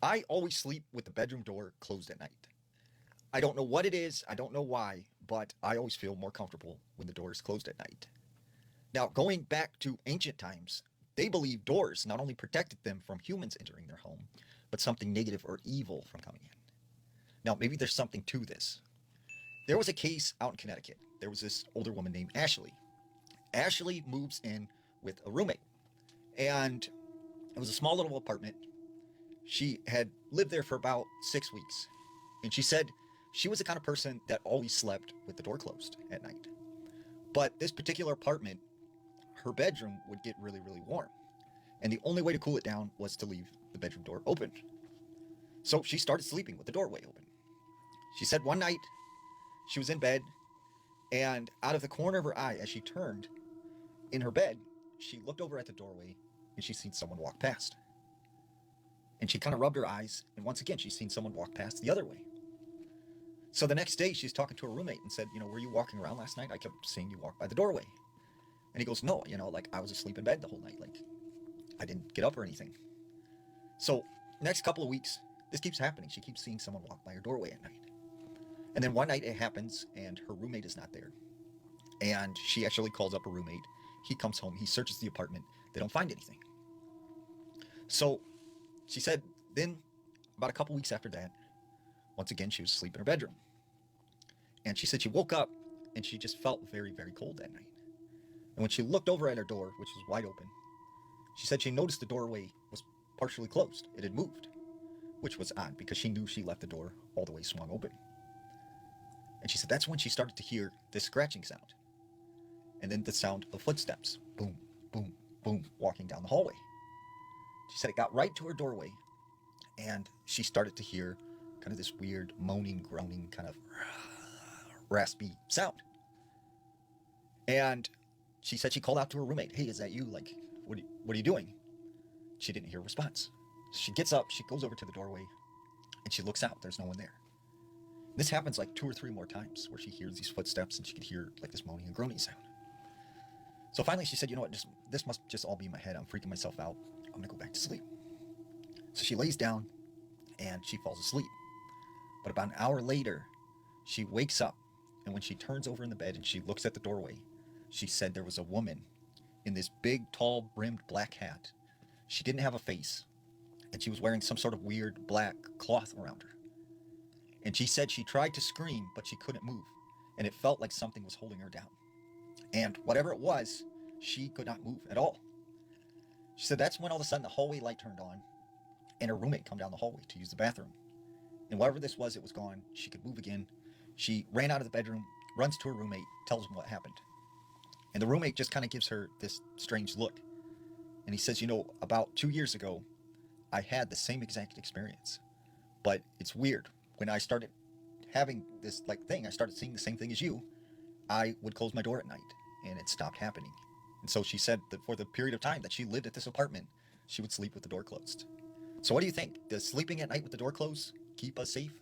I always sleep with the bedroom door closed at night. I don't know what it is, I don't know why, but I always feel more comfortable when the door is closed at night. Now, going back to ancient times, they believed doors not only protected them from humans entering their home, but something negative or evil from coming in. Now, maybe there's something to this. There was a case out in Connecticut. There was this older woman named Ashley. Ashley moves in with a roommate, and it was a small little apartment. She had lived there for about 6 weeks. And she said she was the kind of person that always slept with the door closed at night. But this particular apartment, her bedroom would get really, really warm. And the only way to cool it down was to leave the bedroom door open. So she started sleeping with the doorway open. She said one night she was in bed, and out of the corner of her eye, as she turned in her bed, she looked over at the doorway and she seen someone walk past. And she kind of rubbed her eyes, and once again, she's seen someone walk past the other way. So the next day, she's talking to her roommate and said, were you walking around last night? I kept seeing you walk by the doorway. And he goes, no, like I was asleep in bed the whole night. Like I didn't get up or anything. So next couple of weeks, this keeps happening. She keeps seeing someone walk by her doorway at night. And then one night it happens and her roommate is not there. And she actually calls up her roommate. He comes home, he searches the apartment. They don't find anything. So she said then about a couple weeks after that, once again, she was asleep in her bedroom. And she said she woke up and she just felt very, very cold that night. And when she looked over at her door, which was wide open, she said she noticed the doorway was partially closed. It had moved, which was odd because she knew she left the door all the way swung open. And she said that's when she started to hear this scratching sound. And then the sound of footsteps. Boom, boom, boom, walking down the hallway. She said it got right to her doorway and she started to hear kind of this weird moaning, groaning, kind of raspy sound. And she said she called out to her roommate, hey, is that you? Like, what are you doing? She didn't hear a response. She gets up, she goes over to the doorway, and she looks out. There's no one there. This happens like 2 or 3 more times where she hears these footsteps and she could hear like this moaning and groaning sound. So finally she said, you know what, this must just all be in my head. I'm freaking myself out. I'm going to go back to sleep. So she lays down and she falls asleep. But about an hour later, she wakes up, and when she turns over in the bed and she looks at the doorway, she said there was a woman in this big, tall, brimmed black hat. She didn't have a face, and she was wearing some sort of weird black cloth around her. And she said she tried to scream, but she couldn't move, and it felt like something was holding her down. And whatever it was, she could not move at all. She said that's when all of a sudden the hallway light turned on, and her roommate come down the hallway to use the bathroom. And whatever this was, it was gone. She could move again. She ran out of the bedroom, runs to her roommate, tells him what happened. And the roommate just kind of gives her this strange look. And he says, about 2 years ago, I had the same exact experience. But it's weird. When I started having this thing, I started seeing the same thing as you. I would close my door at night and it stopped happening. And so she said that for the period of time that she lived at this apartment, she would sleep with the door closed. So what do you think? Does sleeping at night with the door closed keep us safe?